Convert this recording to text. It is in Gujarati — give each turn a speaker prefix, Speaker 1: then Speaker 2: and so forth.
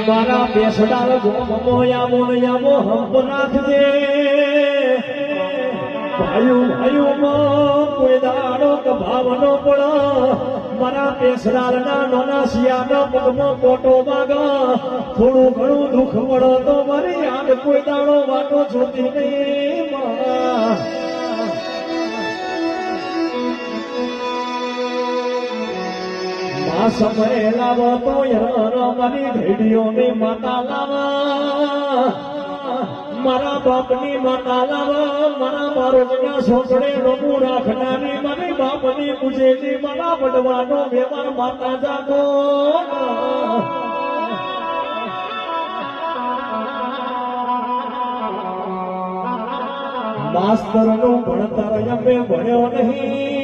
Speaker 1: મારા બેસડાલ ગોમો યામો હંપ નાખજે ભાઈઓ કોઈ દાડો કે ભાવનો પડ મારા બેસડાલના નોના શિયાનો પગમાં કોટો વાગ થોડું ઘણું દુઃખ પડો તો મારી યાદ કોઈ દાડો વાતો જોતી નહીં સમય લાવો તો મારી ઘડીઓની માતા લાવા મારા બાપની માતા લાવા મારા બારોટના સોસડે રમું રાખનારી મારી બાપની પૂજેલી મારા વડવાનો વ્યવહાર માતા જાગો માસ્તરનું ભણતર અમે ભણ્યો નહીં